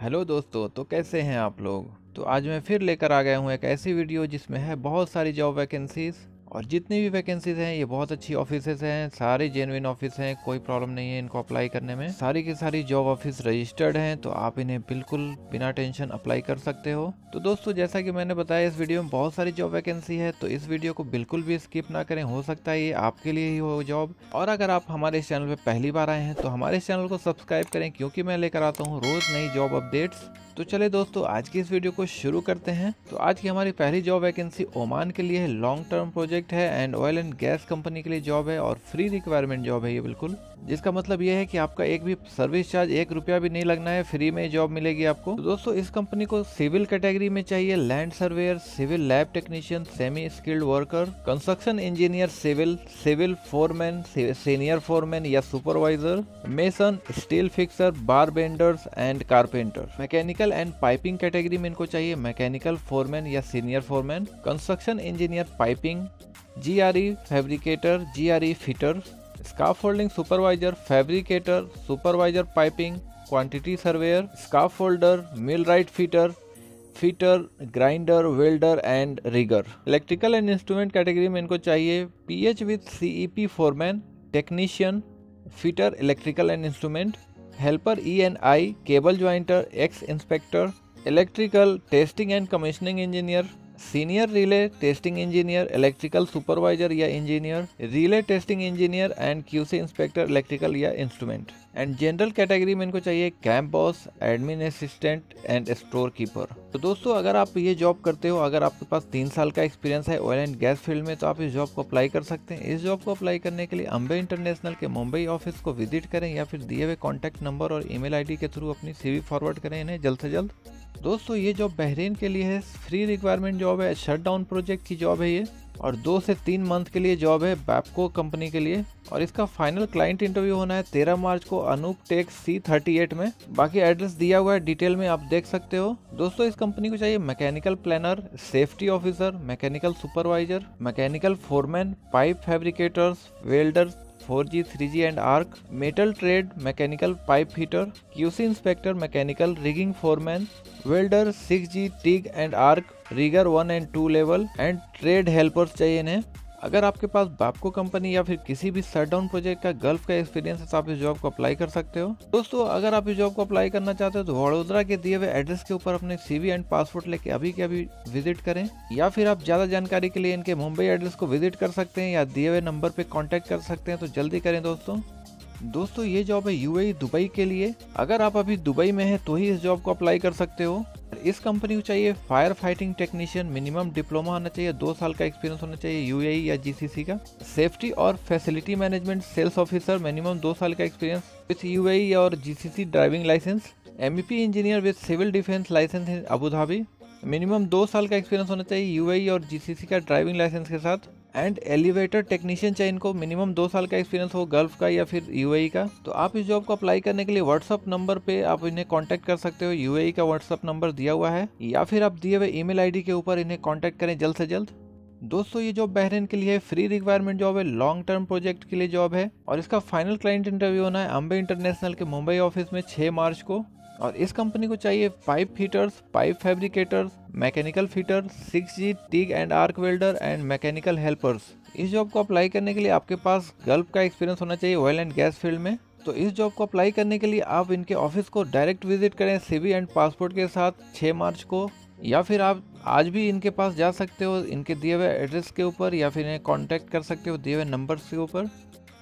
Hello दोस्तों, तो कैसे हैं आप लोग। तो आज मैं फिर लेकर आ गया हूँ एक ऐसी वीडियो जिसमें है बहुत सारी जॉब वैकेंसीज। और जितनी भी वैकेंसीज हैं ये बहुत अच्छी ऑफिसेज हैं, सारे जेन्युइन ऑफिस हैं, कोई प्रॉब्लम नहीं है इनको अप्लाई करने में। सारी की सारी जॉब ऑफिस रजिस्टर्ड हैं, तो आप इन्हें बिल्कुल बिना टेंशन अप्लाई कर सकते हो। तो दोस्तों, जैसा कि मैंने बताया इस वीडियो में बहुत सारी जॉब वैकेंसी है, तो इस वीडियो को बिल्कुल भी स्किप ना करें। हो सकता है ये आपके लिए ही हो जॉब। और अगर आप हमारे इस चैनल पर पहली बार आए हैं तो हमारे इस चैनल को सब्सक्राइब करें, क्योंकि मैं लेकर आता हूँ रोज नई जॉब अपडेट्स। तो चले दोस्तों, आज की इस वीडियो को शुरू करते हैं। तो आज की हमारी पहली जॉब वैकेंसी ओमान के लिए है। लॉन्ग टर्म प्रोजेक्ट है and oil and gas company के लिए जॉब है और फ्री रिक्वायरमेंट जॉब है ये बिल्कुल। जिसका मतलब ये है कि आपका एक भी सर्विस चार्ज 1 रुपया भी नहीं लगना है, फ्री में जॉब मिलेगी आपको। तो दोस्तों, इस कंपनी को सिविल कैटेगरी में चाहिए land surveyor, civil lab technician, semi skilled worker, construction engineer, civil foreman, senior foreman या supervisor, mason, steel fixer, bar benders and carpenter. Mechanical and piping category में इनको चाहिए मैकेनिकल फोरमैन या senior foreman, construction engineer piping, GRE fabricator, GRE fitter, scaffolding supervisor, fabricator, supervisor piping, quantity surveyor, scaffolder, millwright fitter, grinder, welder and rigger. Electrical and instrument category में इनको चाहिए PH with CEP foreman, technician, fitter electrical and instrument, helper E&I, cable jointer, X inspector, electrical testing and commissioning engineer, senior relay testing engineer, electrical supervisor या engineer, relay testing engineer and QC inspector electrical या instrument. And general category में इनको चाहिए camp boss, admin assistant and storekeeper. तो दोस्तों, अगर आप ये जॉब करते हो, अगर आपके पास 3 साल का एक्सपीरियंस है ऑयल एंड गैस फील्ड में, तो आप इस जॉब को अप्लाई कर सकते हैं। इस जॉब को अप्लाई करने के लिए अम्बे इंटरनेशनल के मुंबई ऑफिस को विजिट करें या फिर दिए हुए कॉन्टैक्ट नंबर और ईमेल ID के थ्रू अपनी CV फॉरवर्ड करें इन्हें जल्द से जल्द। दोस्तों, ये जॉब बहरीन के लिए है, फ्री रिक्वायरमेंट जॉब है, शटडाउन प्रोजेक्ट की जॉब है ये, और 2 से 3 मंथ के लिए जॉब है बैपको कंपनी के लिए। और इसका फाइनल क्लाइंट इंटरव्यू होना है 13 मार्च को अनूप टेक C38 में। बाकी एड्रेस दिया हुआ है डिटेल में, आप देख सकते हो। दोस्तों, इस कंपनी को चाहिए mechanical planner, safety officer, mechanical supervisor, mechanical foreman, pipe fabricators, welders 4G 3G and arc, metal trade, mechanical pipe fitter, QC inspector, mechanical rigging foreman, welder 6G TIG and arc, rigger 1 and 2 level and trade helpers चाहिए इन्हें। अगर आपके पास बैपको company या फिर किसी भी shutdown project का gulf का एक्सपीरियंस है तो आप इस जॉब को अप्लाई कर सकते हो। दोस्तों, अगर आप इस जॉब को अप्लाई करना चाहते हो तो वडोदरा के दिए हुए एड्रेस के ऊपर अपने CV एंड पासपोर्ट लेके अभी के अभी विजिट करें, या फिर आप ज्यादा जानकारी के लिए इनके मुंबई एड्रेस को विजिट कर सकते हैं या दिए हुए नंबर पे कांटेक्ट कर सकते हैं। तो जल्दी करें दोस्तों, ये जॉब है UAE दुबई के लिए। अगर आप अभी दुबई में हैं तो ही इस जॉब को अप्लाई कर सकते हो। इस कंपनी को चाहिए fire fighting technician, minimum diploma होना चाहिए, 2 साल का एक्सपीरियंस होना चाहिए UAE या GCC का। सेफ्टी और facility management sales officer, minimum 2 साल का एक्सपीरियंस विथ UAE और GCC driving licence. MEP engineer with civil defence licence in Abu Dhabi, minimum 2 साल का एक्सपीरियंस होना चाहिए UAE और GCC का ड्राइविंग लाइसेंस के साथ। एंड एलिवेटर टेक्नीशियन चाहिए इनको, मिनिमम 2 साल का एक्सपीरियंस हो गल्फ का या फिर UAE का। तो आप इस जॉब को अप्लाई करने के लिए व्हाट्सअप नंबर पे आप इन्हें कांटेक्ट कर सकते हो, UAE का व्हाट्सअप नंबर दिया हुआ है, या फिर आप दिए हुए ईमेल ID के ऊपर इन्हें कांटेक्ट करें जल्द से जल्द। दोस्तों, ये जॉब बहरीन के लिए फ्री रिक्वायरमेंट जॉब है, लॉन्ग टर्म प्रोजेक्ट के लिए जॉब है, और इसका फाइनल क्लाइंट इंटरव्यू होना है अम्बे इंटरनेशनल के मुंबई ऑफिस में 6 मार्च को। और इस कंपनी को चाहिए pipe fitters, pipe fabricators, mechanical fitter, 6G TIG and arc welder and mechanical helpers. इस जॉब को अप्लाई करने के लिए आपके पास गल्फ का एक्सपीरियंस होना चाहिए ऑयल एंड गैस फील्ड में। तो इस जॉब को अप्लाई करने के लिए आप इनके ऑफिस को डायरेक्ट विजिट करें CV एंड पासपोर्ट के साथ 6 मार्च को, या फिर आप आज भी इनके पास जा सकते हो इनके दिए हुए एड्रेस के ऊपर, या फिर इन्हें कॉन्टैक्ट कर सकते हो दिए हुए नंबर्स के ऊपर।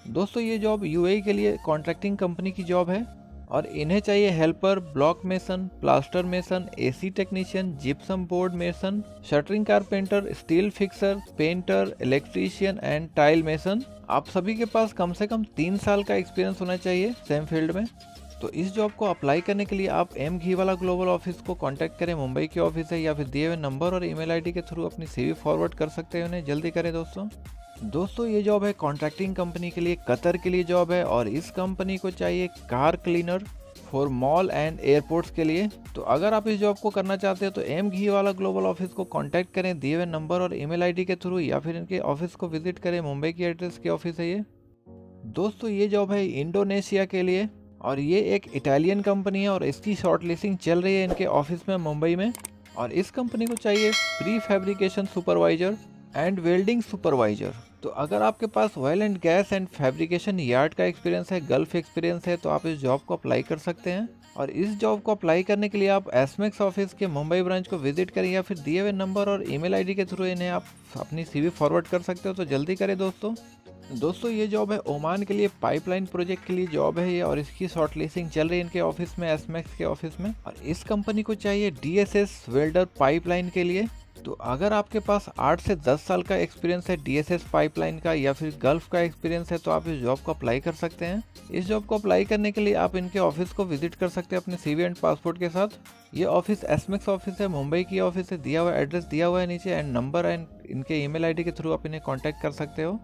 दोस्तों, ये जॉब UAE के लिए कॉन्ट्रैक्टिंग कंपनी की जॉब है, और इन्हें चाहिए helper, block mason, plaster mason, AC technician, gypsum board mason, shuttering carpenter, steel fixer, painter, electrician and tile mason. आप सभी के पास कम से कम 3 साल का एक्सपीरियंस होना चाहिए सेम फील्ड में। तो इस जॉब को अप्लाई करने के लिए आप M घीवाला ग्लोबल ऑफिस को कांटेक्ट करें, मुंबई के ऑफिस है, या फिर दिए हुए नंबर और ईमेल ID के थ्रू अपनी CV फॉरवर्ड कर सकते हैं उन्हें। जल्दी करें दोस्तों, ये जॉब है कॉन्ट्रैक्टिंग कंपनी के लिए, कतर के लिए जॉब है, और इस कंपनी को चाहिए car cleaner for mall and airports के लिए। तो अगर आप इस जॉब को करना चाहते हो तो M घीवाला ग्लोबल ऑफिस को कांटेक्ट करें दिए हुए नंबर और ईमेल ID के थ्रू, या फिर इनके ऑफिस को विजिट करें, मुंबई की एड्रेस के ऑफिस है ये। दोस्तों, ये जॉब है इंडोनेशिया के लिए, और ये एक इटालियन कंपनी है और इसकी शॉर्ट लिस्टिंग चल रही है इनके ऑफिस में मुंबई में। और इस कंपनी को चाहिए pre fabrication supervisor and welding supervisor. तो अगर आपके पास oil and gas and fabrication yard का एक्सपीरियंस है, गल्फ एक्सपीरियंस है, तो आप इस जॉब को अप्लाई कर सकते हैं। और इस जॉब को अप्लाई करने के लिए आप एसमेक्स ऑफिस के मुंबई ब्रांच को विजिट करें या फिर दिए हुए नंबर और ईमेल आईडी के थ्रू इन्हें आप अपनी सीवी फॉरवर्ड कर सकते हो। तो जल्दी करें दोस्तों ये जॉब है ओमान के लिए पाइपलाइन प्रोजेक्ट के लिए जॉब है ये, और इसकी शॉर्ट लिस्टिंग चल रही है इनके ऑफिस में, एसमेक्स के ऑफिस में। और इस कंपनी को चाहिए डीएसएस वेल्डर पाइपलाइन के लिए। तो अगर आपके पास 8 से 10 साल का एक्सपीरियंस है डीएसएस पाइपलाइन का या फिर गल्फ का एक्सपीरियंस है, तो आप इस जॉब को अप्लाई कर सकते हैं। इस जॉब को अप्लाई करने के लिए आप इनके ऑफिस को विजिट कर सकते हैं अपने सीवी एंड पासपोर्ट के साथ। ये ऑफिस एसमेक्स ऑफिस है, मुंबई की ऑफिस है, दिया हुआ एड्रेस दिया हुआ है नीचे, एंड नंबर एंड इनके ईमेल आईडी के थ्रू आप इन्हें कॉन्टैक्ट कर सकते हो।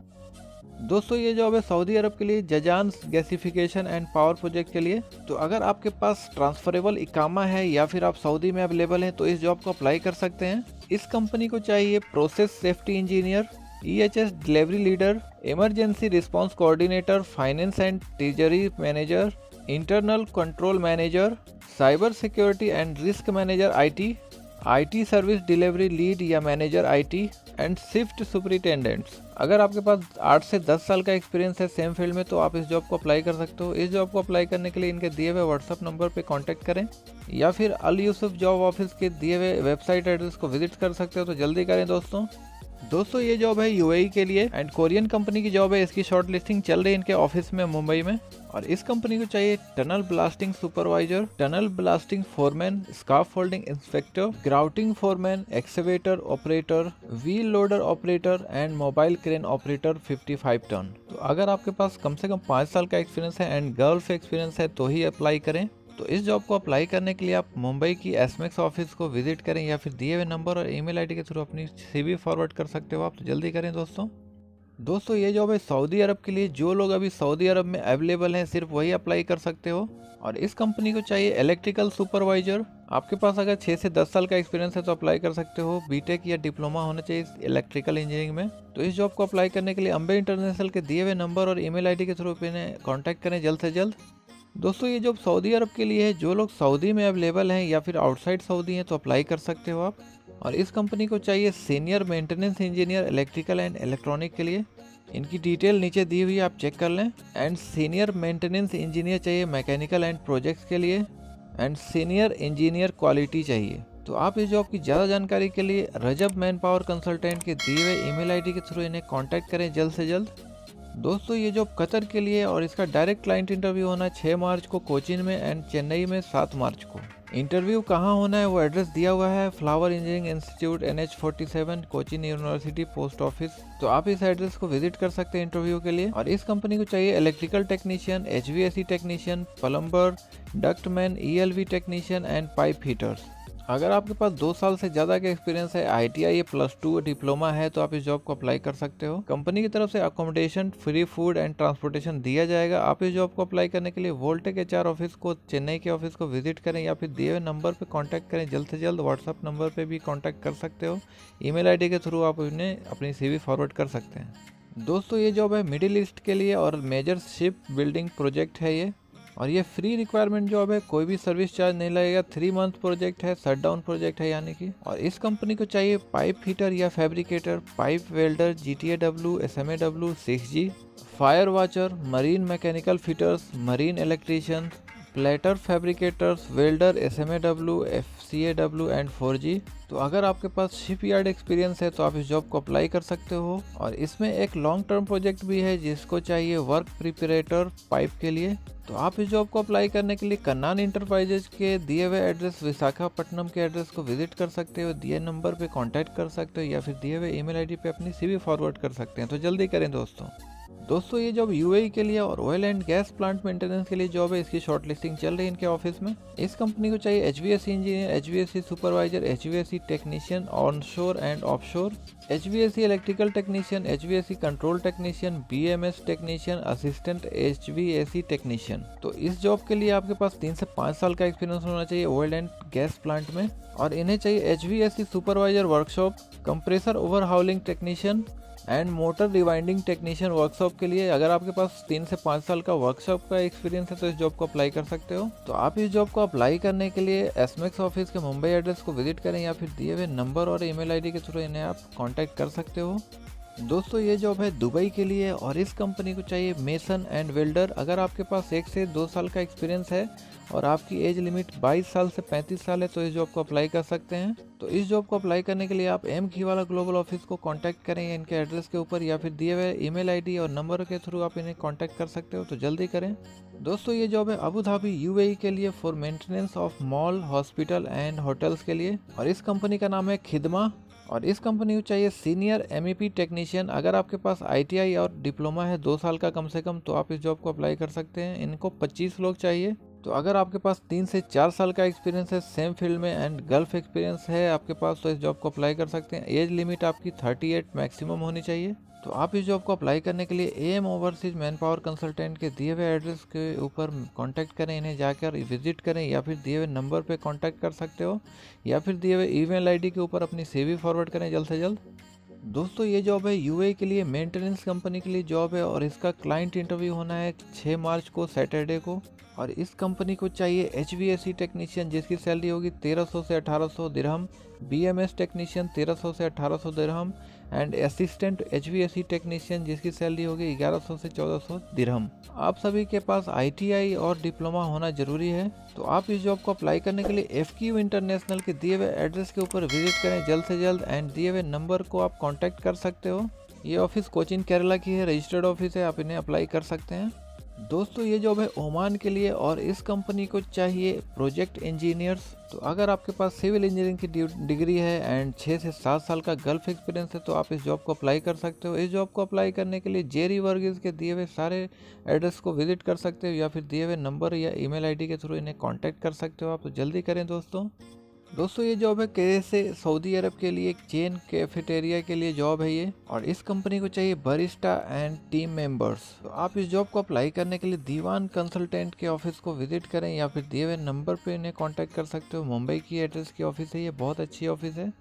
दोस्तों ये जॉब है सऊदी अरब के लिए Jazan gasification and power project के लिए। तो अगर आपके पास ट्रांसफरेबल इकामा है या फिर आप सऊदी में अवेलेबल हैं, तो इस जॉब को अप्लाई कर सकते हैं। इस कंपनी को चाहिए process safety engineer, EHS delivery leader, emergency response coordinator, finance and treasury manager, internal control manager, cyber security and risk manager IT service delivery lead या manager IT and shift superintendents. अगर आपके पास 8 से 10 साल का experience है same field में, तो आप इस जॉब को अप्लाई कर सकते हो। इस जॉब को अप्लाई करने के लिए इनके दिए हुए व्हाट्सअप नंबर पे कांटेक्ट करें या फिर अल यूसुफ जॉब ऑफिस के दिए हुए वेबसाइट एड्रेस को विजिट कर सकते हो। तो जल्दी करें दोस्तों ये जॉब है UAE के लिए एंड कोरियन कंपनी की जॉब है। इसकी शॉर्ट लिस्टिंग चल रही है इनके ऑफिस में मुंबई में। और इस कंपनी को चाहिए tunnel blasting supervisor, tunnel blasting foreman, scaffolding inspector, grouting foreman, excavator operator, wheel loader operator and mobile crane operator 55 ton. तो अगर आपके पास कम से कम 5 साल का एक्सपीरियंस है एंड गल्फ एक्सपीरियंस है तो ही अप्लाई करें। तो इस जॉब को अप्लाई करने के लिए आप मुंबई की एसमेक्स ऑफिस को विजिट करें या फिर दिए हुए नंबर और ईमेल आईडी के थ्रू अपनी सीवी फॉरवर्ड कर सकते हो आप। तो जल्दी करें दोस्तों ये जॉब है सऊदी अरब के लिए। जो लोग अभी सऊदी अरब में अवेलेबल हैं सिर्फ वही अप्लाई कर सकते हो। और इस कंपनी को चाहिए इलेक्ट्रिकल सुपरवाइजर। आपके पास अगर 6 से 10 साल का एक्सपीरियंस है तो अप्लाई कर सकते हो। बीटेक या डिप्लोमा होना चाहिए इलेक्ट्रिकल इंजीनियरिंग में। तो इस जॉब को अप्लाई करने के लिए अंबे इंटरनेशनल के दिए हुए नंबर और ईमेल आईडी के थ्रू इन्हें कॉन्टैक्ट करें जल्द से जल्द। दोस्तों ये जॉब सऊदी अरब के लिए है। जो लोग सऊदी में अवेलेबल हैं या फिर आउटसाइड सऊदी हैं तो अप्लाई कर सकते हो आप। और इस कंपनी को चाहिए senior maintenance engineer electrical and electronic के लिए। इनकी डिटेल नीचे दी हुई है, आप चेक कर लें। एंड सीनियर मेंटेनेंस इंजीनियर चाहिए मैकेनिकल एंड प्रोजेक्ट्स के लिए। एंड सीनियर इंजीनियर क्वालिटी चाहिए। तो आप इस जॉब की ज़्यादा जानकारी के लिए रजब मैन पावर कंसल्टेंट के दिए हुए ईमेल आईडी के थ्रू इन्हें कांटेक्ट करें जल्द से जल्द। दोस्तों ये जॉब कतर के लिए और इसका डायरेक्ट क्लाइंट इंटरव्यू होना 6 मार्च को कोचीन में एंड चेन्नई में 7 मार्च को। इंटरव्यू कहाँ होना है वो एड्रेस दिया हुआ है, flower engineering institute NH47 Cochin university post office. तो आप इस एड्रेस को विजिट कर सकते हैं इंटरव्यू के लिए। और इस कंपनी को चाहिए electrical technician, HVAC technician, plumber, ductman, ELV technician and pipe heaters. अगर आपके पास 2 साल से ज़्यादा का एक्सपीरियंस है, ITI या +2 डिप्लोमा है, तो आप इस जॉब को अप्लाई कर सकते हो। कंपनी की तरफ से accommodation, free food and transportation दिया जाएगा। आप इस जॉब को अप्लाई करने के लिए वोल्टेक HR ऑफिस को चेन्नई के ऑफिस को विजिट करें या फिर दिए हुए नंबर पर कॉन्टैक्ट करें जल्द से जल्द। व्हाट्सअप नंबर पर भी कॉन्टैक्ट कर सकते हो। ईमेल आईडी के थ्रू आप उन्हें अपनी CV फॉरवर्ड कर सकते हैं। दोस्तों ये जॉब है मिडिल ईस्ट के लिए और मेजर शिप बिल्डिंग प्रोजेक्ट है ये। और ये फ्री रिक्वायरमेंट जॉब है, कोई भी सर्विस चार्ज नहीं लगेगा। 3 मंथ प्रोजेक्ट है, शट डाउन प्रोजेक्ट है यानी कि। और इस कंपनी को चाहिए पाइप हीटर या fabricator, pipe welder, GTAW, SMAW, 6G, fire watcher, marine mechanical fitters, marine electrician, platter fabricators, welder, SMAW, FCAW and 4G। तो अगर आपके पास शिपयार्ड एक्सपीरियंस है तो आप इस जॉब को अप्लाई कर सकते हो। और इसमें एक लॉन्ग टर्म प्रोजेक्ट भी है जिसको चाहिए वर्क प्रिपरेटर पाइप के लिए। तो आप इस जॉब को अप्लाई करने के लिए कन्नान इंटरप्राइजेज के दिए हुए एड्रेस विशाखापट्टनम के एड्रेस को विजिट कर सकते हो, दिए नंबर पे कांटेक्ट कर सकते हो या फिर दिए हुए ईमेल आईडी पे अपनी CV फॉरवर्ड कर सकते हैं। तो जल्दी करें दोस्तों ये जॉब UAE के लिए और oil and gas plant maintenance के लिए जॉब है। इसकी शॉर्ट लिस्टिंग चल रही है इनके ऑफिस में। इस कंपनी को चाहिए HVAC engineer, HVAC supervisor, HVAC technician onshore and offshore, HVAC electrical technician, HVAC control technician, BMS technician, assistant HVAC technician. तो इस जॉब के लिए आपके पास 3 से 5 साल का एक्सपीरियंस होना चाहिए ऑयल एंड गैस प्लांट में। और इन्हें चाहिए HVAC supervisor workshop, compressor overhauling technician, and motor rewinding technician workshop के लिए अगर आपके पास 3 से 5 साल का वर्कशॉप का एक्सपीरियंस है तो इस जॉब को अप्लाई कर सकते हो। तो आप इस जॉब को अप्लाई करने के लिए एसमेक्स ऑफिस के मुंबई एड्रेस को विजिट करें या फिर दिए हुए नंबर और ईमेल आईडी के थ्रू इन्हें आप कांटेक्ट कर सकते हो। दोस्तों ये जॉब है दुबई के लिए और इस कंपनी को चाहिए मेसन एंड वेल्डर। अगर आपके पास 1 से 2 साल का एक्सपीरियंस है और आपकी एज लिमिट 22 साल से 35 साल है तो इस जॉब को अप्लाई कर सकते हैं। तो इस जॉब को अप्लाई करने के लिए आप एम घीवाला ग्लोबल ऑफिस को कांटेक्ट करें इनके एड्रेस के ऊपर या फिर दिए हुए ईमेल आईडी और नंबर के थ्रू आप इन्हें कांटेक्ट कर सकते हो। तो जल्दी करें। दोस्तों ये जॉब है अबू धाबी यूएई के लिए for maintenance of mall, hospital and hotels के लिए और इस कंपनी का नाम है खिदमा और इस कंपनी को चाहिए सीनियर एमईपी टेक्नीशियन। अगर आपके पास आईटीआई और डिप्लोमा है 2 साल का कम से कम तो आप इस जॉब को अप्लाई कर सकते हैं। इनको 25 लोग चाहिए। तो अगर आपके पास 3 से 4 साल का एक्सपीरियंस है सेम फील्ड में एंड गल्फ एक्सपीरियंस है आपके पास तो इस जॉब को अप्लाई कर सकते हैं। एज लिमिट आपकी 38 मैक्सिमम होनी चाहिए। तो आप इस जॉब को अप्लाई करने के लिए M overseas manpower consultant के दिए हुए एड्रेस के ऊपर कांटेक्ट करें, इन्हें जाकर विजिट करें या फिर दिए हुए नंबर पे कांटेक्ट कर सकते हो या फिर दिए हुए ईमेल आईडी के ऊपर अपनी सीवी फॉरवर्ड करें जल्द से जल्द। दोस्तों ये जॉब है यूएई के लिए मेंटेनेंस कंपनी के लिए जॉब है और इसका क्लाइंट इंटरव्यू होना है 6 मार्च को सैटरडे को और इस कंपनी को चाहिए HVAC टेक्नीशियन जिसकी सैलरी होगी 1300 से 1800 दिरहम, BMS टेक्नीशियन 1300 से 1800 दिरहम एंड असिस्टेंट HVAC टेक्नीशियन जिसकी सैलरी होगी 1100 से 1400 दिरहम। आप सभी के पास ITI और डिप्लोमा होना जरूरी है। तो आप इस जॉब को अप्लाई करने के लिए FQ इंटरनेशनल के दिए हुए एड्रेस के ऊपर विजिट करें जल्द से जल्द एंड दिए हुए नंबर को आप कॉन्टैक्ट कर सकते हो। ये ऑफिस कोचीन केरला की है, रजिस्टर्ड ऑफिस है, आप इन्हें अप्लाई कर सकते हैं। दोस्तों ये जॉब है ओमान के लिए और इस कंपनी को चाहिए प्रोजेक्ट इंजीनियर्स। तो अगर आपके पास सिविल इंजीनियरिंग की डिग्री है एंड 6 से 7 साल का गल्फ एक्सपीरियंस है तो आप इस जॉब को अप्लाई कर सकते हो। इस जॉब को अप्लाई करने के लिए जेरी वर्गीज के दिए हुए सारे एड्रेस को विजिट कर सकते हो या फिर दिए हुए नंबर या ईमेल आईडी के थ्रू इन्हें कांटेक्ट कर सकते हो आप। तो जल्दी करें दोस्तों ये जॉब है कैसे सऊदी अरब के लिए एक चेन कैफेटेरिया के लिए जॉब है ये और इस कंपनी को चाहिए बरिस्टा एंड टीम मेंबर्स। तो आप इस जॉब को अप्लाई करने के लिए दीवान कंसल्टेंट के ऑफिस को विजिट करें या फिर दिए हुए नंबर पे इन्हें कांटेक्ट कर सकते हो। मुंबई की एड्रेस की ऑफिस है, ये बहुत अच्छी ऑफिस है।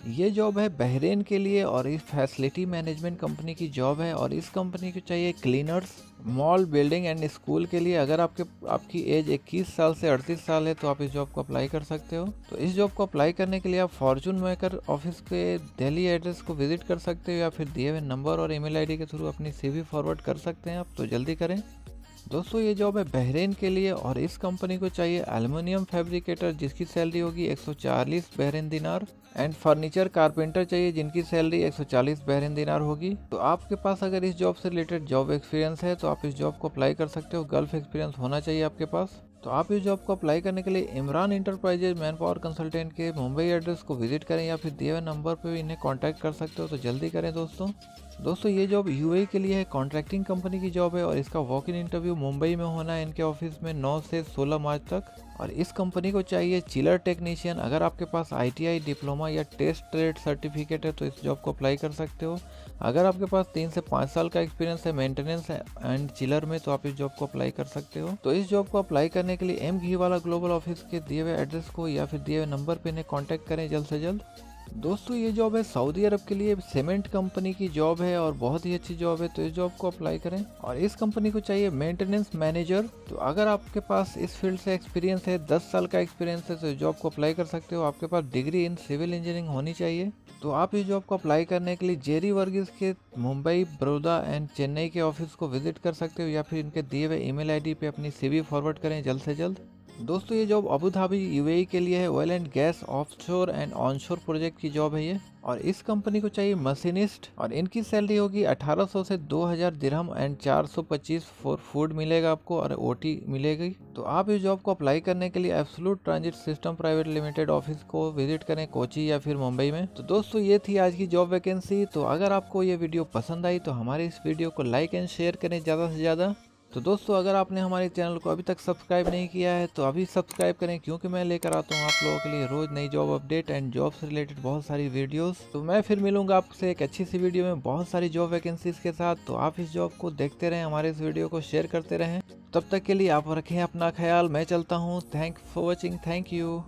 ये जॉब है बहरेन के लिए और इस फैसिलिटी मैनेजमेंट कंपनी की जॉब है और इस कंपनी को चाहिए cleaners mall, building and school के लिए। अगर आपकी एज 21 साल से 38 साल है तो आप इस जॉब को अप्लाई कर सकते हो। तो इस जॉब को अप्लाई करने के लिए आप फॉर्चून मेकर ऑफिस के दिल्ली एड्रेस को विजिट कर सकते हो या फिर दिए हुए नंबर और ईमेल आईडी के थ्रू अपनी सीवी फॉरवर्ड कर सकते हैं आप। तो जल्दी करें। दोस्तों ये जॉब है बहरेन के लिए और इस कंपनी को चाहिए एल्युमिनियम फैब्रिकेटर जिसकी सैलरी होगी 140 बहरेन दिनार एंड फर्नीचर कारपेंटर चाहिए जिनकी सैलरी 140 बहरेन दिनार होगी। तो आपके पास अगर इस जॉब से रिलेटेड जॉब एक्सपीरियंस है तो आप इस जॉब को अप्लाई कर सकते हो। गल्फ एक्सपीरियंस होना चाहिए आपके पास। तो आप इस जॉब को अप्लाई करने के लिए Imran enterprises man power consultant के मुंबई एड्रेस को विजिट करें या फिर दिए हुए नंबर पर इन्हें कांटेक्ट कर सकते हो। तो जल्दी करें दोस्तों ये जॉब यूएई के लिए है, कॉन्ट्रैक्टिंग कंपनी की जॉब है और इसका वॉक इन इंटरव्यू मुंबई में होना है इनके ऑफिस में 9 से 16 मार्च तक और इस कंपनी को चाहिए चिलर टेक्नीशियन। अगर आपके पास ITI डिप्लोमा या टेस्ट ट्रेड सर्टिफिकेट है तो इस जॉब को अप्लाई कर सकते हो। अगर आपके पास 3 से 5 साल का एक्सपीरियंस है मेंटेनेंस एंड चिलर में तो आप इस जॉब को अप्लाई कर सकते हो। तो इस जॉब को अप्लाई करने के लिए एम घीवाला ग्लोबल ऑफिस के दिए हुए एड्रेस को या फिर दिए हुए नंबर पर इन्हें कॉन्टैक्ट करें जल्द से जल्द। दोस्तों ये जॉब है सऊदी अरब के लिए सीमेंट कंपनी की जॉब है और बहुत ही अच्छी जॉब है। तो इस जॉब को अप्लाई करें और इस कंपनी को चाहिए मेंटेनेंस मैनेजर। तो अगर आपके पास इस फील्ड से एक्सपीरियंस है 10 साल का एक्सपीरियंस है तो इस जॉब को अप्लाई कर सकते हो। आपके पास डिग्री इन सिविल इंजीनियरिंग होनी चाहिए। तो आप इस जॉब को अप्लाई करने के लिए जेरी वर्गीज के मुंबई, बड़ौदा एंड चेन्नई के ऑफिस को विजिट कर सकते हो या फिर इनके दिए हुए ईमेल आईडी पे अपनी सीवी फॉरवर्ड करें जल्द से जल्द। दोस्तों ये जॉब अबू धाबी यूएई के लिए है, oil and gas offshore and onshore project की जॉब है ये और इस कंपनी को चाहिए मशीनिस्ट और इनकी सैलरी होगी 1800 से 2000 दिरहम एंड 425 फॉर फूड मिलेगा आपको और ओटी मिलेगी। तो आप इस जॉब को अप्लाई करने के लिए absolute transit system private limited office को विजिट करें कोची या फिर मुंबई में। तो दोस्तों ये थी आज की जॉब वैकेंसी। तो अगर आपको ये वीडियो पसंद आई तो हमारे इस वीडियो को लाइक एंड शेयर करें ज़्यादा से ज़्यादा। तो दोस्तों अगर आपने हमारे चैनल को अभी तक सब्सक्राइब नहीं किया है तो अभी सब्सक्राइब करें क्योंकि मैं लेकर आता हूँ आप लोगों के लिए रोज नई जॉब अपडेट एंड जॉब से रिलेटेड बहुत सारी वीडियोस। तो मैं फिर मिलूंगा आपसे एक अच्छी सी वीडियो में बहुत सारी जॉब वैकेंसीज के साथ। तो आप इस जॉब को देखते रहें, हमारे इस वीडियो को शेयर करते रहें। तब तक के लिए आप रखें अपना ख्याल। मैं चलता हूँ। Thank for watching. Thank you.